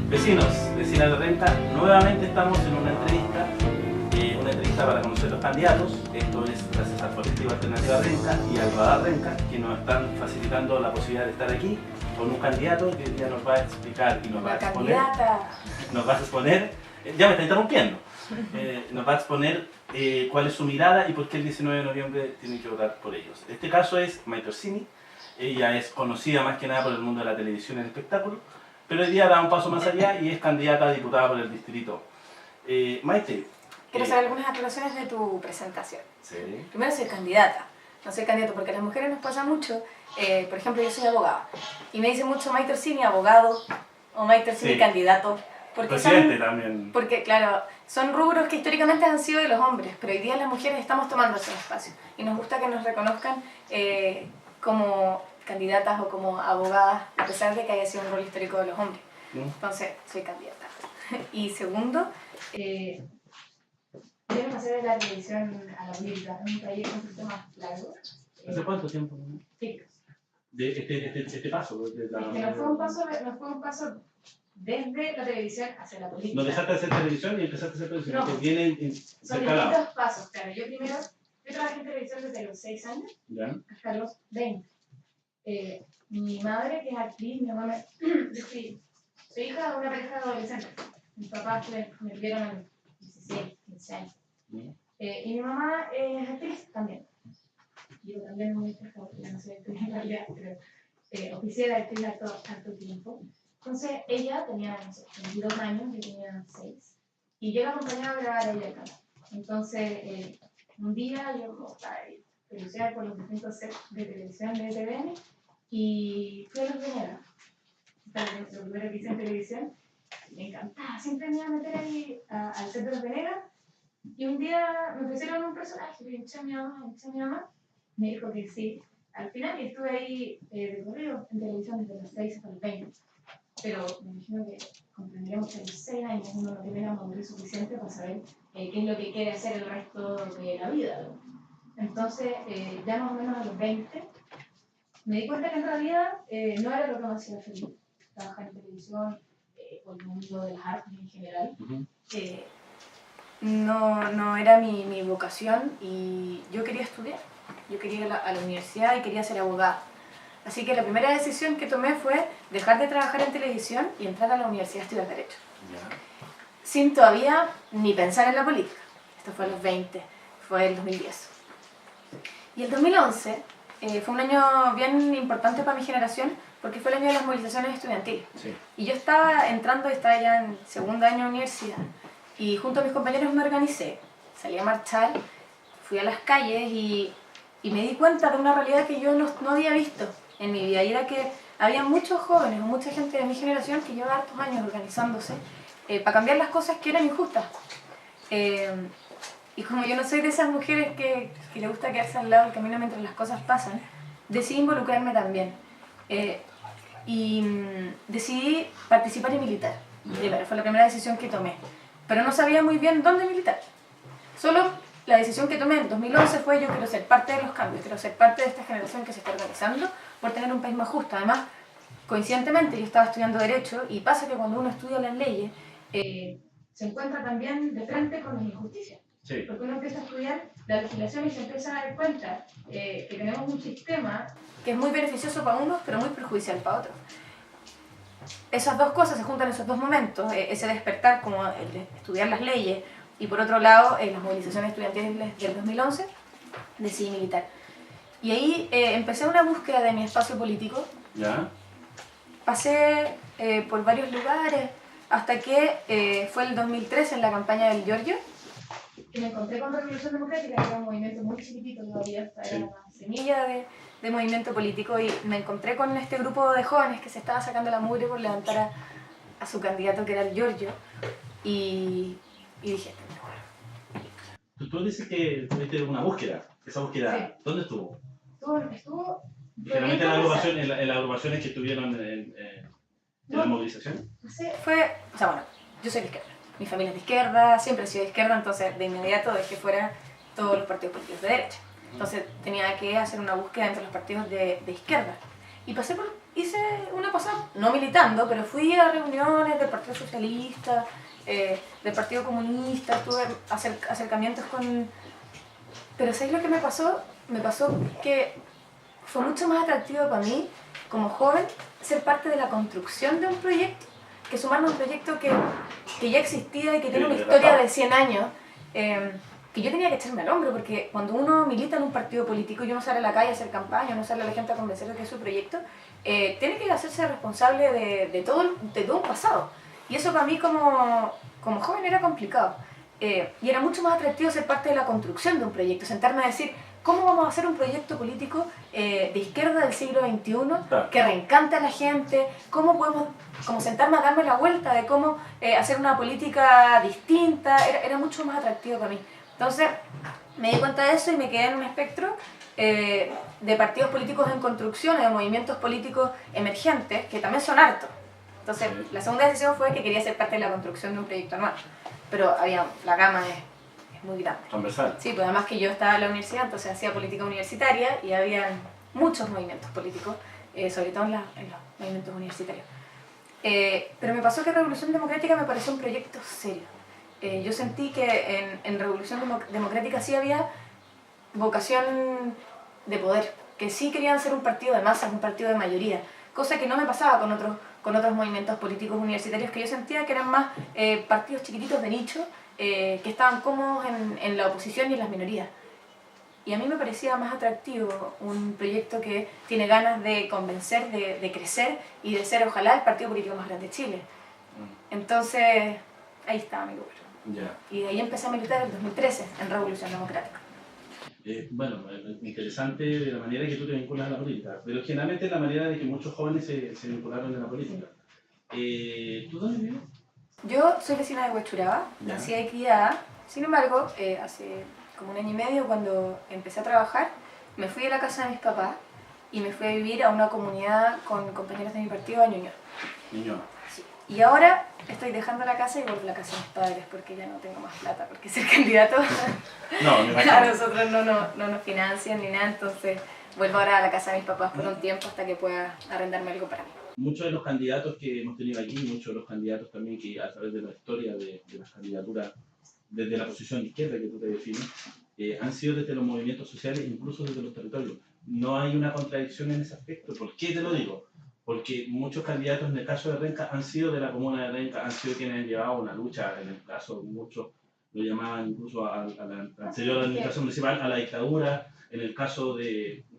Vecinos, vecinas de Renca, nuevamente estamos en una entrevista para conocer los candidatos. Esto es gracias al Colectivo Alternativa Renca y al Radar Renca, que nos están facilitando la posibilidad de estar aquí con un candidato que hoy día nos va a explicar y nos va a exponer, ya me está interrumpiendo, nos va a exponer cuál es su mirada y por qué el 19 de noviembre tienen que votar por ellos. Este caso es Maite Orsini. Ella es conocida más que nada por el mundo de la televisión y el espectáculo, pero hoy día da un paso más allá y es candidata a diputada por el distrito. Maite. Quiero hacer algunas aclaraciones de tu presentación. Sí. Primero, soy candidata. No soy candidato porque a las mujeres nos pasa mucho. Por ejemplo, yo soy abogada y me dice mucho Maite Orsini abogado o Maite Orsini candidato. Presidente también. Porque, claro, son rubros que históricamente han sido de los hombres, pero hoy día las mujeres estamos tomando ese espacio y nos gusta que nos reconozcan como candidatas o como abogadas, a pesar de que haya sido un rol histórico de los hombres. Entonces, soy candidata. Y segundo, quiero pasar de la televisión a la política. Es un trayecto un poquito más largo. ¿Hace cuánto tiempo? Siglos. De este paso. No fue un paso desde la televisión hacia la política. No dejaste de hacer televisión y empezaste a hacer televisión. No, que vienen son distintos pasos, claro. Yo trabajé en televisión desde los 6 años hasta los 20. Mi madre, que es actriz, mi mamá soy hija de una pareja de adolescentes. Mis papás me vieron a los 16, 15 años. Y mi mamá es actriz también. Yo también muy trabajadora, ya no soy actriz en realidad, pero oficié de actriz harto tiempo. Entonces ella tenía, no sé, 22 años, yo tenía 6. Y yo la acompañaba a grabar a ella acá. Entonces, un día yo estaba ahí, televisión por los distintos sets de televisión de TVN y fui a Los Venegas. Lo primero que hice en televisión, me encantaba, siempre me iba a meter ahí al set de Los Venegas. Y un día me ofrecieron un personaje, le dije a mi mamá, me dijo que sí. Al final estuve ahí de corrido en televisión desde los 6 hasta los 20. Pero me imagino que comprenderíamos que a los 6 años uno no tiene la madurez suficiente para saber qué es lo que quiere hacer el resto de la vida, ¿no? Entonces, ya más o menos a los 20, me di cuenta que en realidad no era lo que me hacía feliz. Trabajar en televisión o el mundo de las artes en general. No era mi vocación y yo quería estudiar. Yo quería ir a la universidad y quería ser abogada. Así que la primera decisión que tomé fue dejar de trabajar en televisión y entrar a la universidad a estudiar Derecho. Sin todavía ni pensar en la política. Esto fue a los 20, fue el 2010. Y el 2011 fue un año bien importante para mi generación porque fue el año de las movilizaciones estudiantiles. Sí. Y yo estaba estaba ya en segundo año de universidad y junto a mis compañeros me organicé, salí a marchar, fui a las calles y me di cuenta de una realidad que yo no había visto en mi vida, y era que había muchos jóvenes o mucha gente de mi generación que lleva hartos años organizándose para cambiar las cosas que eran injustas. Y como yo no soy de esas mujeres que le gusta quedarse al lado del camino mientras las cosas pasan, decidí involucrarme también. Y decidí participar y militar. Fue la primera decisión que tomé. Pero no sabía muy bien dónde militar. Solo la decisión que tomé en 2011 fue: yo quiero ser parte de los cambios, quiero ser parte de esta generación que se está organizando por tener un país más justo. Además, coincidentemente, yo estaba estudiando Derecho y pasa que cuando uno estudia las leyes se encuentra también de frente con las injusticias. Sí. Porque uno empieza a estudiar la legislación y se empieza a dar cuenta que tenemos un sistema que es muy beneficioso para unos pero muy perjudicial para otros. Esas dos cosas se juntan en esos dos momentos, ese despertar como el de estudiar las leyes y por otro lado las movilizaciones estudiantiles del 2011, decidí militar. Y ahí empecé una búsqueda de mi espacio político. ¿Ya? Pasé por varios lugares hasta que fue el 2013 en la campaña del Giorgio que me encontré con Revolución Democrática, que era un movimiento muy chiquitito todavía, era una semilla de movimiento político, y me encontré con este grupo de jóvenes que se estaba sacando la mugre por levantar a su candidato, que era el Giorgio, y dije, este es mejor. Tú dices que tuviste una búsqueda. ¿Esa búsqueda sí. ¿Dónde estuvo? Estuvo generalmente en las agrupaciones que estuvieron en la movilización. Yo soy de izquierda. Mi familia es de izquierda, siempre he sido de izquierda, entonces de inmediato dejé fuera todos los partidos políticos de derecha. Entonces tenía que hacer una búsqueda entre los partidos de izquierda. Y hice una pasaba, no militando, pero fui a reuniones del Partido Socialista, del Partido Comunista, tuve acercamientos con... Pero ¿sabes lo que me pasó? Me pasó que fue mucho más atractivo para mí, como joven, ser parte de la construcción de un proyecto, que sumarme a un proyecto que ya existía y que tiene una historia de 100 años, que yo tenía que echarme al hombro, porque cuando uno milita en un partido político y uno sale a la calle a hacer campaña, uno sale a la gente a convencer de que es su proyecto, tiene que hacerse responsable de todo un pasado. Y eso para mí como joven era complicado. Y era mucho más atractivo ser parte de la construcción de un proyecto, sentarme a decir, ¿cómo vamos a hacer un proyecto político de izquierda del siglo XXI que reencante a la gente? ¿Cómo podemos sentarme a darme la vuelta de cómo hacer una política distinta? Era mucho más atractivo para mí. Entonces me di cuenta de eso y me quedé en un espectro de partidos políticos en construcción, de movimientos políticos emergentes, que también son hartos. Entonces la segunda decisión fue que quería ser parte de la construcción de un proyecto anual. Pero la gama es muy grande. Transversal. Sí, pues además que yo estaba en la universidad, entonces hacía política universitaria y había muchos movimientos políticos, sobre todo en los movimientos universitarios. Pero me pasó que Revolución Democrática me pareció un proyecto serio. Yo sentí que en Revolución Democrática sí había vocación de poder, que sí querían ser un partido de masas, un partido de mayoría, cosa que no me pasaba con otros movimientos políticos universitarios, que yo sentía que eran más partidos chiquititos de nicho, que estaban cómodos en la oposición y en las minorías. Y a mí me parecía más atractivo un proyecto que tiene ganas de convencer, de crecer y de ser, ojalá, el partido político más grande de Chile. Entonces, ahí estaba mi lugar. Ya. Y de ahí empecé a militar en el 2013 en Revolución Democrática. Bueno, interesante de la manera que tú te vinculas a la política, pero generalmente es la manera de que muchos jóvenes se vincularon a la política. ¿Tú dónde vives? Yo soy vecina de Huechuraba, nacida y criada. Sin embargo, hace como 1 año y medio, cuando empecé a trabajar, me fui a la casa de mis papás y me fui a vivir a una comunidad con compañeros de mi partido a Ñuñoa. Ñuñoa. Sí. Y ahora estoy dejando la casa y vuelvo a la casa de mis padres porque ya no tengo más plata, porque ser candidato a nosotros no nos financian ni nada, entonces vuelvo ahora a la casa de mis papás por un tiempo hasta que pueda arrendarme algo para mí. Muchos de los candidatos que hemos tenido aquí, muchos de los candidatos también que a través de la historia de las candidaturas, desde la posición de izquierda que tú te defines, han sido desde los movimientos sociales, incluso desde los territorios. No hay una contradicción en ese aspecto. ¿Por qué te lo digo? Porque muchos candidatos en el caso de Renca han sido de la comuna de Renca, han sido quienes han llevado una lucha, en el caso muchos lo llamaban incluso a la anterior administración municipal, a la dictadura, en el caso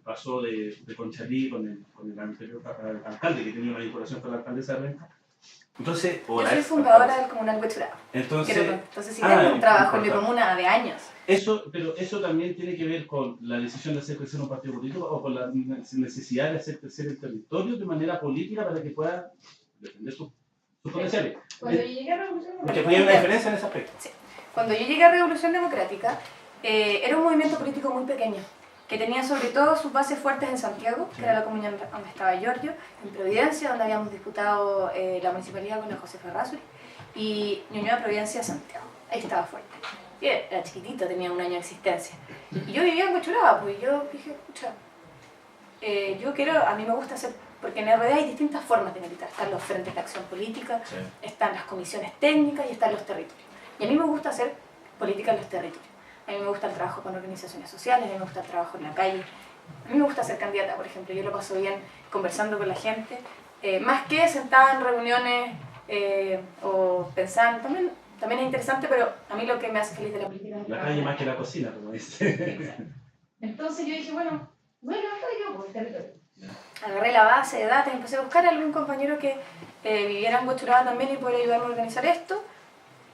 pasó de Conchalí con el anterior alcalde que tenía una vinculación con la alcaldesa de Renca. Entonces, yo soy fundadora del Comunal Huechuraba. Entonces sí tengo un trabajo en mi comuna de años. Pero eso también tiene que ver con la decisión de hacer crecer un partido político o con la necesidad de hacer crecer el territorio de manera política para que pueda defender sus potenciales. Cuando yo llegué a Revolución Democrática... Porque hay una diferencia en ese aspecto. Sí. Cuando yo llegué a Revolución Democrática, era un movimiento político muy pequeño, que tenía sobre todo sus bases fuertes en Santiago, que era la comuna donde estaba Giorgio, en Providencia, donde habíamos disputado la municipalidad con la Josefa Errázuriz, y Ñuñoa, Providencia, Santiago. Ahí estaba fuerte. Y era chiquitito, tenía 1 año de existencia. Y yo vivía en Huechuraba, pues yo dije, escucha, a mí me gusta hacer, porque en RD hay distintas formas de militar. Están los frentes de acción política, están las comisiones técnicas y están los territorios. Y a mí me gusta hacer política en los territorios. A mí me gusta el trabajo con organizaciones sociales, a mí me gusta el trabajo en la calle. A mí me gusta ser candidata, por ejemplo. Yo lo paso bien conversando con la gente. Más que sentada en reuniones o pensando, también es interesante, pero a mí lo que me hace feliz de la política es la calle más que la cocina, como dice. Entonces yo dije, bueno, yo por el territorio. Agarré la base de datos y empecé a buscar a algún compañero que viviera en Huechuraba también y pudiera ayudarme a organizar esto.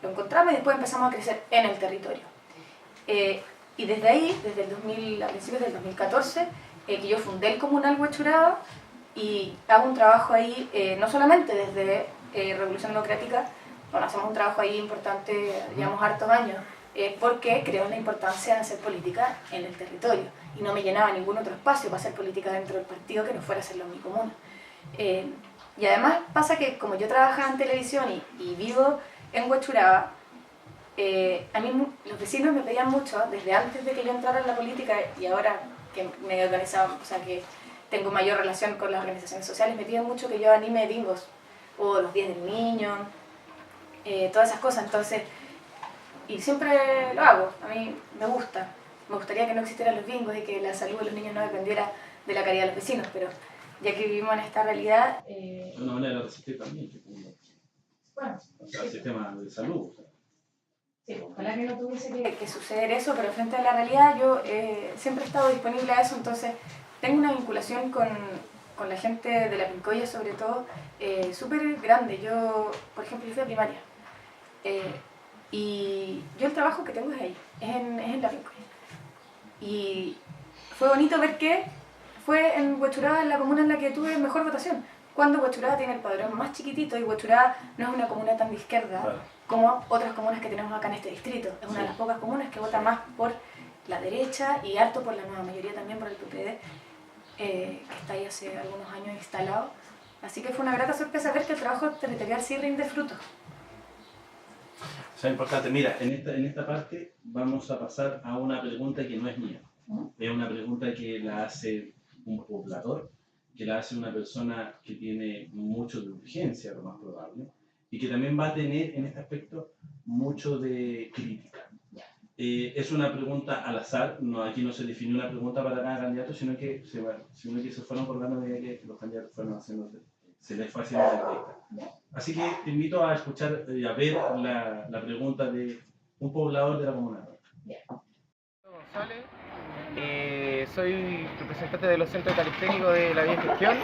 Lo encontramos y después empezamos a crecer en el territorio. Y desde ahí, a principios del 2014, que yo fundé el Comunal Huechuraba y hago un trabajo ahí, no solamente desde Revolución Democrática, bueno, hacemos un trabajo ahí importante, llevamos hartos años, porque creo en la importancia de hacer política en el territorio y no me llenaba ningún otro espacio para hacer política dentro del partido que no fuera hacerlo en mi comuna. Y además pasa que como yo trabajaba en televisión y vivo en Huechuraba, a mí los vecinos me pedían mucho, desde antes de que yo entrara en la política y ahora que me he organizado, o sea que tengo mayor relación con las organizaciones sociales, me piden mucho que yo anime bingos, o los días del niño, todas esas cosas, entonces, y siempre lo hago, a mí me gusta. Me gustaría que no existieran los bingos y que la salud de los niños no dependiera de la caridad de los vecinos, pero ya que vivimos en esta realidad... Una manera de resistir también, bueno, o sea, el sistema de salud. O sea. Sí, ojalá que no tuviese que suceder eso, pero frente a la realidad yo siempre he estado disponible a eso, entonces tengo una vinculación con la gente de la Pincoya sobre todo súper grande. Yo, por ejemplo, yo fui a primaria y yo el trabajo que tengo es ahí, es en la Pincoya. Y fue bonito ver que fue en Huechuraba, en la comuna en la que tuve mejor votación, cuando Huechuraba tiene el padrón más chiquitito y Huechuraba no es una comuna tan de izquierda, claro, como otras comunas que tenemos acá en este distrito. Es una de las pocas comunas que vota más por la derecha y harto por la nueva mayoría también por el PPD, que está ahí hace algunos años instalado. Así que fue una grata sorpresa ver que el trabajo territorial sí rinde frutos. Eso es importante. Mira, en esta parte vamos a pasar a una pregunta que no es mía. Es una pregunta que la hace un poblador, que la hace una persona que tiene mucho de urgencia, lo más probable, y que también va a tener en este aspecto mucho de crítica. Es una pregunta al azar, aquí no se definió una pregunta para cada candidato, sino que se fueron colgando a medida que los candidatos fueron haciendo, se les fue haciendo la entrevista. Así que te invito a escuchar y a ver la pregunta de un poblador de la comuna. González, soy representante de los centros calisténicos de la Vía Gestión.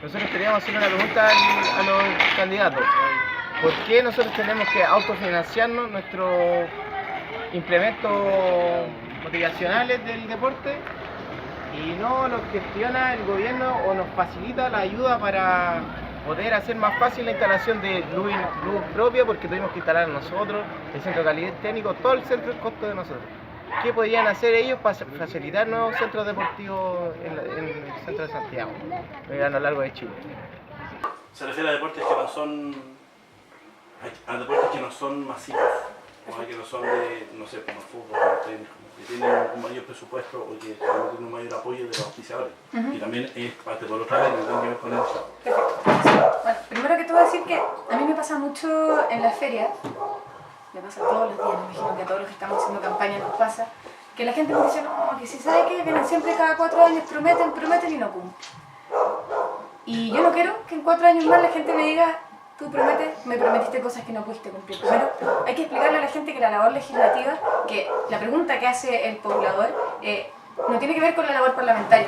Nosotros queríamos hacer una pregunta a los candidatos. ¿Por qué nosotros tenemos que autofinanciarnos nuestros implementos motivacionales del deporte y no los gestiona el gobierno o nos facilita la ayuda para poder hacer más fácil la instalación de luz propia, porque tuvimos que instalar nosotros, el centro calisténico, todo el centro es costo de nosotros? ¿Qué podrían hacer ellos para facilitar nuevos centros deportivos en el centro de Santiago, a lo largo de Chile? Se refiere a deportes que no son masivos, o que no son de, no sé, como fútbol, como tenis, que tienen un mayor presupuesto o que tienen un mayor apoyo de los auspiciadores. Y también es parte por otra vez, no tiene que ver con eso. Bueno, primero que todo decir que a mí me pasa mucho en las ferias, me pasa todos los días, me imagino que a todos los que estamos haciendo campaña nos pasa, que la gente nos dice, no, que si sabe que vienen siempre cada 4 años, prometen y no cumplen. Y yo no quiero que en 4 años más la gente me diga, tú me prometiste cosas que no pudiste cumplir. Primero, hay que explicarle a la gente que la labor legislativa, que la pregunta que hace el poblador, no tiene que ver con la labor parlamentaria,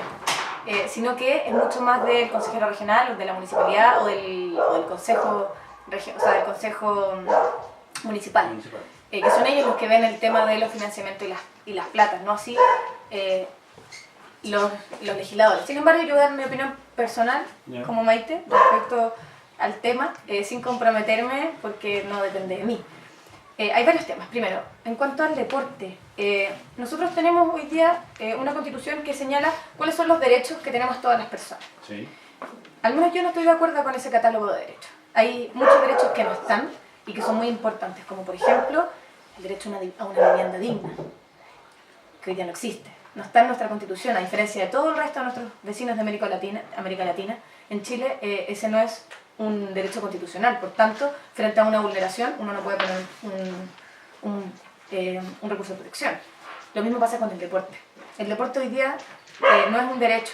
sino que es mucho más del consejero regional, o de la municipalidad, o del consejo, del consejo municipal. Que son ellos los que ven el tema de los financiamientos y las platas, no así los legisladores. Sin embargo, yo voy a dar mi opinión personal, como Maite, respecto al tema, sin comprometerme porque no depende de mí. Hay varios temas. Primero, en cuanto al deporte, nosotros tenemos hoy día una constitución que señala cuáles son los derechos que tenemos todas las personas. Sí. Al menos yo no estoy de acuerdo con ese catálogo de derechos. Hay muchos derechos que no están y que son muy importantes, como por ejemplo el derecho a una vivienda digna, que hoy día no existe. No está en nuestra constitución, a diferencia de todo el resto de nuestros vecinos de América Latina. En Chile ese no es un derecho constitucional, por tanto, frente a una vulneración uno no puede poner un recurso de protección. Lo mismo pasa con el deporte. El deporte hoy día no es un derecho,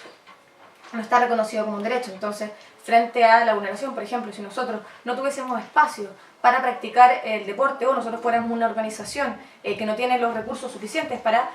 no está reconocido como un derecho, entonces frente a la vulneración, por ejemplo, si nosotros no tuviésemos espacio para practicar el deporte o nosotros fuéramos una organización que no tiene los recursos suficientes para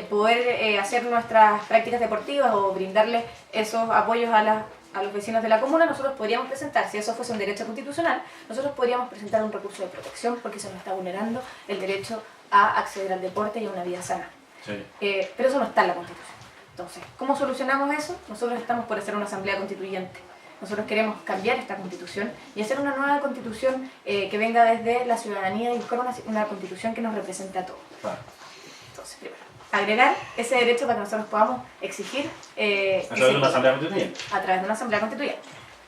poder hacer nuestras prácticas deportivas o brindarle esos apoyos a los vecinos de la comuna, nosotros podríamos presentar, si eso fuese un derecho constitucional, nosotros podríamos presentar un recurso de protección porque se nos está vulnerando el derecho a acceder al deporte y a una vida sana. Sí. Pero eso no está en la Constitución. Entonces, ¿cómo solucionamos eso? Nosotros estamos por hacer una asamblea constituyente. Nosotros queremos cambiar esta Constitución y hacer una nueva Constitución que venga desde la ciudadanía y buscar una Constitución que nos represente a todos. Claro. Entonces, primero, agregar ese derecho para que nosotros podamos exigir a través de una asamblea constituyente. A través de una asamblea constituyente.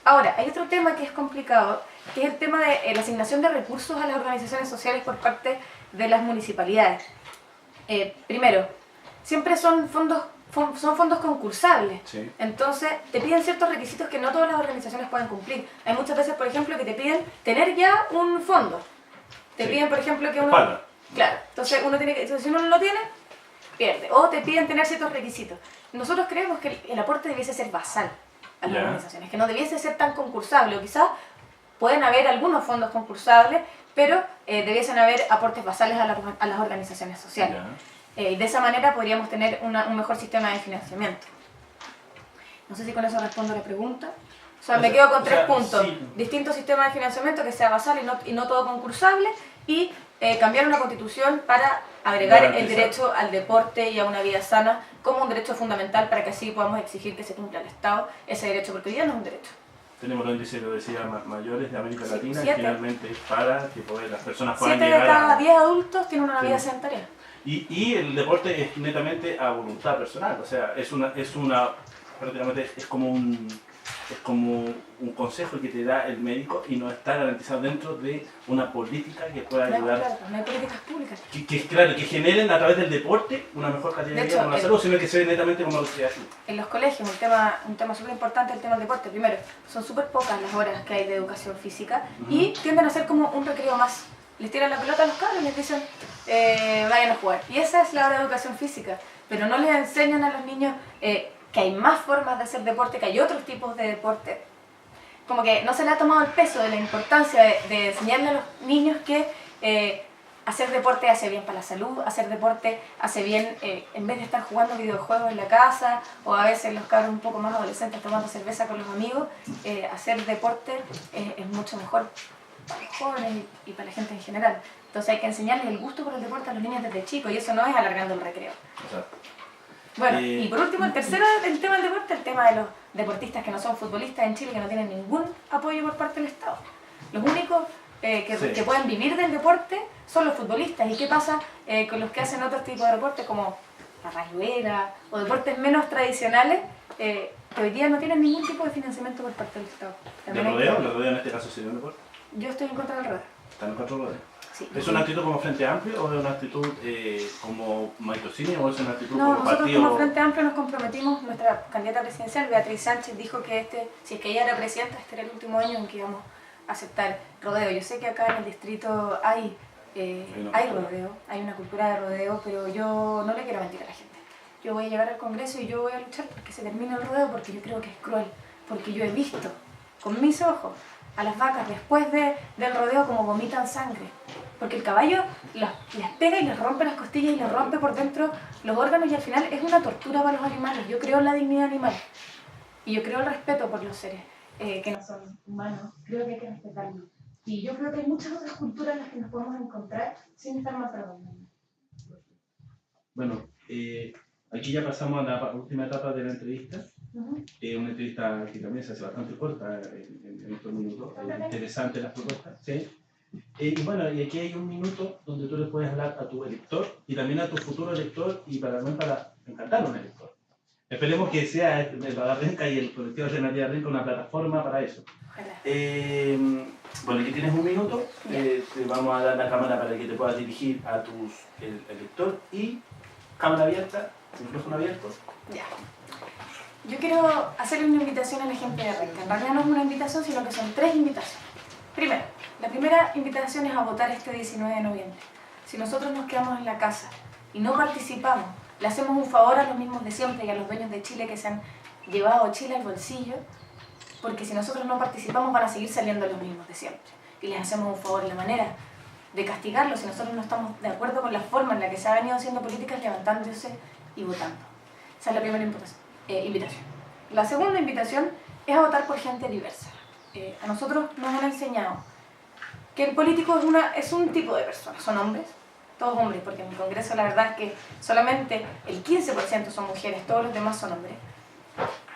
Ahora, hay otro tema que es complicado, que es el tema de la asignación de recursos a las organizaciones sociales por parte de las municipalidades. Primero, siempre son fondos son fondos concursables. Sí. Entonces, te piden ciertos requisitos que no todas las organizaciones pueden cumplir. Hay muchas veces, por ejemplo, que te piden tener ya un fondo. Te Sí. piden, por ejemplo, que uno... Espalda. Claro, entonces uno tiene que, entonces, si uno no lo tiene, pierde. O te piden tener ciertos requisitos. Nosotros creemos que el aporte debiese ser basal a las Ya. organizaciones, que no debiese ser tan concursable, o quizás pueden haber algunos fondos concursables, pero debiesen haber aportes basales a las organizaciones sociales. Ya. De esa manera podríamos tener un mejor sistema de financiamiento. No sé si con eso respondo la pregunta. O sea, O me sea, quedo con o tres sea, puntos. sí. Distintos sistemas de financiamiento que sea basal y no todo concursable, y cambiar una constitución para agregar el Garantizar. derecho al deporte y a una vida sana como un derecho fundamental, para que así podamos exigir que se cumpla al Estado ese derecho, porque hoy día no es un derecho. Tenemos los índices de obesidad mayores de América Sí, Latina, 7. finalmente para que las personas puedan 7 de llegar cada a... 10 adultos tienen una Sí. vida sedentaria. Y el deporte es netamente a voluntad personal, o sea, prácticamente es como un consejo que te da el médico y no está garantizado dentro de una política que pueda No, ayudar, claro, no hay políticas públicas. que generen a través del deporte una mejor calidad De de hecho, vida, no la salud, sino que se ve netamente como lo que hace. En los colegios, un tema súper importante es el tema del deporte. Primero, son súper pocas las horas que hay de educación física y tienden a ser como un recreo más. Les tiran la pelota a los cabros y les dicen, vayan a jugar. Y esa es la hora de educación física. Pero no les enseñan a los niños que hay más formas de hacer deporte, que hay otros tipos de deporte. Como que no se le ha tomado el peso de la importancia de enseñarle a los niños que hacer deporte hace bien para la salud, hacer deporte hace bien en vez de estar jugando videojuegos en la casa, o a veces los cabros un poco más adolescentes tomando cerveza con los amigos. Hacer deporte es mucho mejor para los jóvenes y para la gente en general. Entonces hay que enseñarles el gusto por el deporte a los niños desde chicos, y eso no es alargando el recreo. Exacto. Bueno, y por último, el tercero del tema del deporte, el tema de los deportistas que no son futbolistas en Chile, que no tienen ningún apoyo por parte del Estado. Los únicos que pueden vivir del deporte son los futbolistas. ¿Y qué pasa con los que hacen otros tipos de deportes, como la rayuela o deportes menos tradicionales, que hoy día no tienen ningún tipo de financiamiento por parte del Estado? ¿El También rodeo? ¿El rodeo en este caso sería un deporte? Yo estoy en contra del rodeo. ¿Están en contra del rodeo? Sí. ¿Es una actitud como Frente Amplio o es una actitud como Maitocini o es una actitud No, como nosotros partido? como Frente Amplio nos comprometimos, nuestra candidata presidencial, Beatriz Sánchez, dijo que si es que ella era presidenta, este era el último año en que íbamos a aceptar rodeo. Yo sé que acá en el distrito hay rodeo, hay una cultura de rodeo, pero yo no le quiero mentir a la gente. Yo voy a llegar al Congreso y yo voy a luchar porque se termine el rodeo, porque yo creo que es cruel, porque yo he visto con mis ojos a las vacas después del rodeo como vomitan sangre, porque el caballo les pega y les rompe las costillas y les rompe por dentro los órganos, y al final es una tortura para los animales. Yo creo en la dignidad animal y yo creo en el respeto por los seres que no son humanos. Creo que hay que respetarlos, y yo creo que hay muchas otras culturas en las que nos podemos encontrar sin estar maltratados. Bueno, aquí ya pasamos a la última etapa de la entrevista. Una entrevista que también se hace bastante corta en estos minutos. Interesante las propuestas, ¿sí? Y bueno, y aquí hay un minuto donde tú le puedes hablar a tu elector y también a tu futuro elector, y para encantar a un elector. Esperemos que sea el Radar Renca y el colectivo Alternativa Renca una plataforma para eso. Bueno, aquí tienes un minuto, te vamos a dar la cámara para que te puedas dirigir a tus elector, y cámara abierta, micrófono abierto. Ya. Yo quiero hacerle una invitación a la gente de Renca. En realidad no es una invitación, sino que son 3 invitaciones. Primero, la primera invitación es a votar este 19 de noviembre. Si nosotros nos quedamos en la casa y no participamos, le hacemos un favor a los mismos de siempre y a los dueños de Chile que se han llevado Chile al bolsillo, porque si nosotros no participamos van a seguir saliendo los mismos de siempre. Y les hacemos un favor. La manera de castigarlos, si nosotros no estamos de acuerdo con la forma en la que se ha venido haciendo políticas, levantándose y votando. Esa es la primera invitación. La segunda invitación es a votar por gente diversa. A nosotros nos han enseñado que el político es un tipo de persona, son hombres, todos hombres, porque en el Congreso la verdad es que solamente el 15% son mujeres, todos los demás son hombres.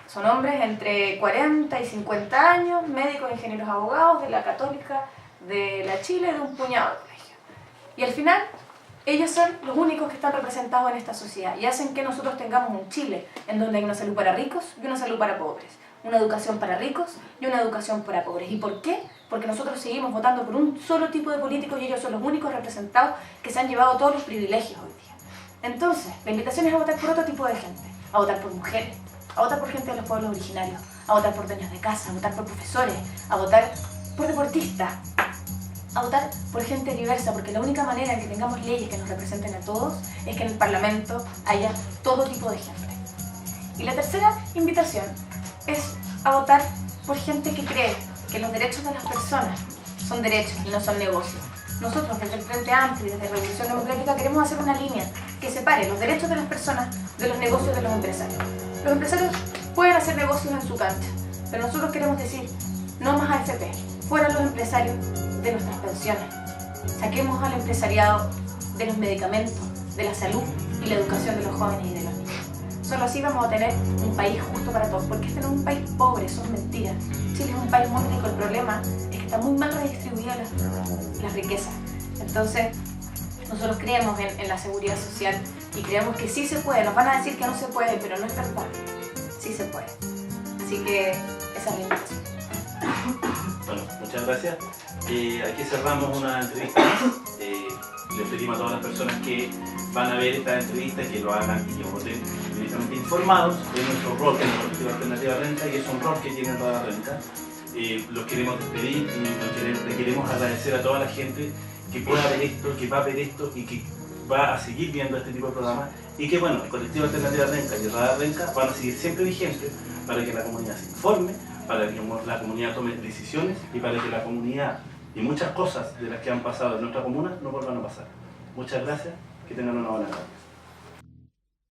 Son hombres entre 40 y 50 años, médicos, ingenieros, abogados, de la Católica, de la Chile, de un puñado de colegios. Y al final, ellos son los únicos que están representados en esta sociedad y hacen que nosotros tengamos un Chile en donde hay una salud para ricos y una salud para pobres, una educación para ricos y una educación para pobres. ¿Y por qué? Porque nosotros seguimos votando por un solo tipo de políticos y ellos son los únicos representados que se han llevado todos los privilegios hoy día. Entonces, la invitación es a votar por otro tipo de gente. a votar por mujeres, a votar por gente de los pueblos originarios, a votar por dueños de casa, a votar por profesores, a votar por deportistas, a votar por gente diversa, porque la única manera en que tengamos leyes que nos representen a todos es que en el Parlamento haya todo tipo de gente. Y la tercera invitación es a votar por gente que cree que los derechos de las personas son derechos y no son negocios. Nosotros desde el Frente Amplio y desde Revolución Democrática queremos hacer una línea que separe los derechos de las personas de los negocios de los empresarios. Los empresarios pueden hacer negocios en su cancha, pero nosotros queremos decir no más AFP, fuera los empresarios de nuestras pensiones. Saquemos al empresariado de los medicamentos, de la salud y la educación de los jóvenes y de los niños. Solo así vamos a tener un país justo para todos, porque este no es un país pobre, eso es mentira. Chile es un país muy rico, el problema es que está muy mal redistribuida la riqueza. Entonces, nosotros creemos en la seguridad social y creemos que sí se puede. Nos van a decir que no se puede, pero no es verdad. Sí se puede. Así que esa es la invitación. Bueno, muchas gracias. Aquí cerramos una entrevista más. Les pedimos a todas las personas que van a ver esta entrevista que lo hagan y que voten directamente informados de nuestro rol en la Colectiva Alternativa Renca, y es un rol que tiene toda Renca. Los queremos despedir y le queremos agradecer a toda la gente que pueda ver esto, que va a ver esto y que va a seguir viendo este tipo de programas, y que bueno, el Colectivo Alternativa Renca y Radar Renca van a seguir siempre vigentes para que la comunidad se informe, para que la comunidad tome decisiones y para que la comunidad y muchas cosas de las que han pasado en nuestra comuna no vuelvan a pasar. Muchas gracias, que tengan una buena tarde.